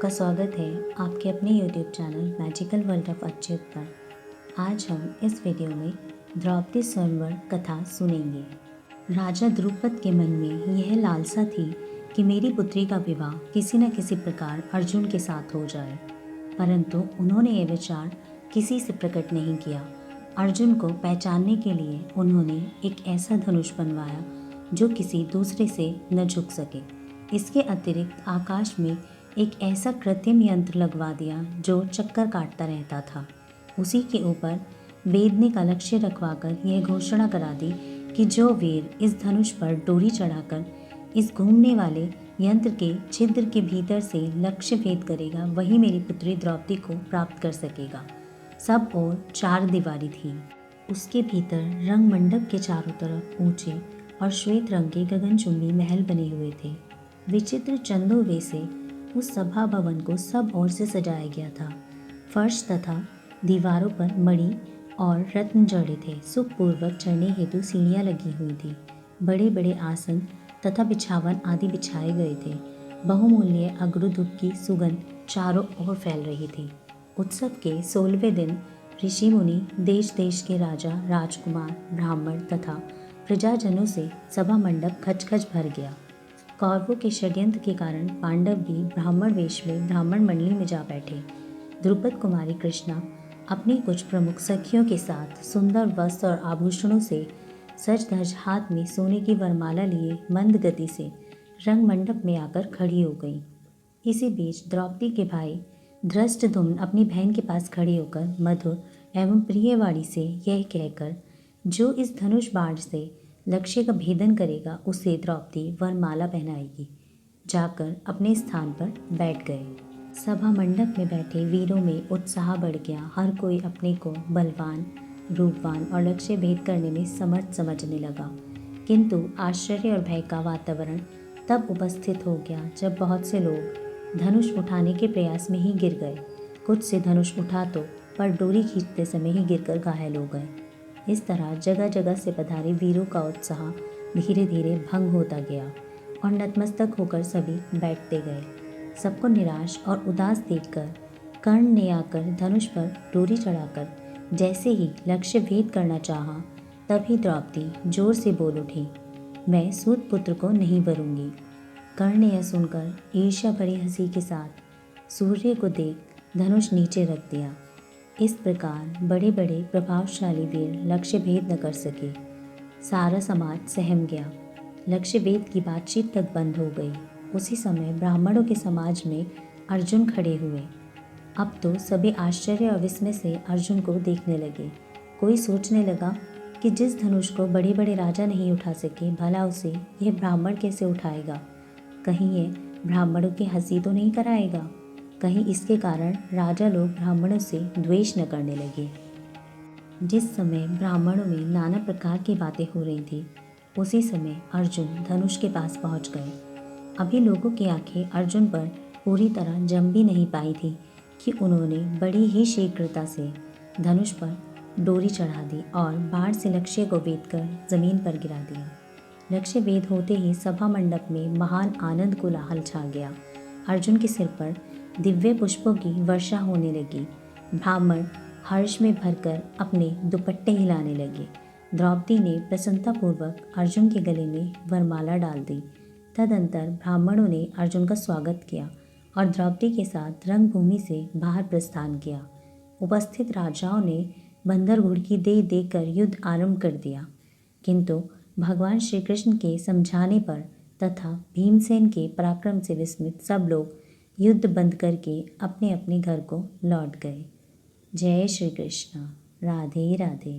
आपका स्वागत है आपके अपने YouTube channel magical world of Achyut पर। आज हम इस वीडियो में द्रौपदी स्वयंवर कथा सुनेंगे। राजा द्रुपद के मन में यह लालसा थी कि मेरी पुत्री का विवाह किसी न किसी प्रकार अर्जुन के साथ हो जाए, परंतु उन्होंने यह विचार किसी से प्रकट नहीं किया। अर्जुन को पहचानने के लिए उन्होंने एक ऐसा धनुष बनवाया जो किसी दूसरे से न झुक सके। इसके अतिरिक्त आकाश में एक ऐसा कृत्रिम यंत्र लगवा दिया जो चक्कर काटता रहता था। उसी के ऊपर वेद ने का लक्ष्य रखवाकर यह घोषणा करा दी कि जो वीर इस धनुष पर डोरी चढ़ाकर इस घूमने वाले यंत्र के छिद्र के भीतर से लक्ष्य भेद करेगा, वही मेरी पुत्री द्रौपदी को प्राप्त कर सकेगा। सब ओर चार दीवारी थी। उसके भीतर रंग मंडप के चारों तरफ ऊंचे और श्वेत रंग के गगनचुंबी महल बने हुए थे। विचित्र चंदोवे से उस सभा भवन को सब ओर से सजाया गया था। फर्श तथा दीवारों पर मणि और रत्न जड़े थे। सुखपूर्वक चढ़ने हेतु सीढ़ियाँ लगी हुई थी। बड़े बड़े आसन तथा बिछावन आदि बिछाए गए थे। बहुमूल्य अगरुधूप की सुगंध चारों ओर फैल रही थी। उत्सव के 16वें दिन ऋषि मुनि, देश देश के राजा, राजकुमार, ब्राह्मण तथा प्रजाजनों से सभा मंडप खच भर गया। कौरवों के षड्यंत्र के कारण पांडव भी ब्राह्मण वेश में ब्राह्मण मंडली में जा बैठे। द्रुपद कुमारी कृष्णा अपनी कुछ प्रमुख सखियों के साथ सुंदर वस्त्र और आभूषणों से सज धज हाथ में सोने की वरमाला लिए मंद गति से रंग मंडप में आकर खड़ी हो गई। इसी बीच द्रौपदी के भाई धृष्टद्युम्न अपनी बहन के पास खड़े होकर मधुर एवं प्रिय वाणी से यह कहकर, जो इस धनुष बाण से लक्ष्य का भेदन करेगा उसे द्रौपदी वरमाला पहनाएगी, जाकर अपने स्थान पर बैठ गए। सभा मंडप में बैठे वीरों में उत्साह बढ़ गया। हर कोई अपने को बलवान, रूपवान और लक्ष्य भेद करने में समर्थ समझने लगा। किंतु आश्चर्य और भय का वातावरण तब उपस्थित हो गया जब बहुत से लोग धनुष उठाने के प्रयास में ही गिर गए। कुछ से धनुष उठा तो पर डोरी खींचते समय ही गिरकर घायल हो गए। इस तरह जगह जगह से पधारे वीरों का उत्साह धीरे धीरे भंग होता गया और नतमस्तक होकर सभी बैठते गए। सबको निराश और उदास देखकर कर्ण ने आकर धनुष पर डोरी चढ़ाकर जैसे ही लक्ष्य भेद करना चाहा, तभी द्रौपदी जोर से बोल उठी, मैं सूत पुत्र को नहीं वरूंगी। कर्ण ने यह सुनकर ईर्ष्या भरी हंसी के साथ सूर्य को देख धनुष नीचे रख दिया। इस प्रकार बड़े बड़े प्रभावशाली वीर लक्ष्य भेद न कर सके। सारा समाज सहम गया। लक्ष्य भेद की बातचीत तक बंद हो गई। उसी समय ब्राह्मणों के समाज में अर्जुन खड़े हुए। अब तो सभी आश्चर्य और विस्मय से अर्जुन को देखने लगे। कोई सोचने लगा कि जिस धनुष को बड़े बड़े राजा नहीं उठा सके, भला उसे यह ब्राह्मण कैसे उठाएगा? कहीं ये ब्राह्मणों की हंसी तो नहीं कराएगा? कहीं इसके कारण राजा लोग ब्राह्मणों से द्वेष न करने लगे। जिस समय ब्राह्मणों में नाना प्रकार की बातें हो रही थी, उसी समय अर्जुन धनुष के पास पहुंच गए। अभी लोगों की आंखें अर्जुन पर पूरी तरह जम भी नहीं पाई थी कि उन्होंने बड़ी ही शीघ्रता से धनुष पर डोरी चढ़ा दी और बाण से लक्ष्य को वेद कर जमीन पर गिरा दिया। लक्ष्य वेद होते ही सभा मंडप में महान आनंद कोलाहल छा गया। अर्जुन के सिर पर दिव्य पुष्पों की वर्षा होने लगी। ब्राह्मण हर्ष में भरकर अपने दुपट्टे हिलाने लगे। द्रौपदी ने प्रसन्नतापूर्वक अर्जुन के गले में वरमाला डाल दी। तदंतर ब्राह्मणों ने अर्जुन का स्वागत किया और द्रौपदी के साथ रंगभूमि से बाहर प्रस्थान किया। उपस्थित राजाओं ने बंदर घुड़की दे देकर युद्ध आरंभ कर दिया, किंतु भगवान श्री कृष्ण के समझाने पर तथा भीमसेन के पराक्रम से विस्मित सब लोग युद्ध बंद करके अपने अपने घर को लौट गए। जय श्री कृष्ण। राधे राधे।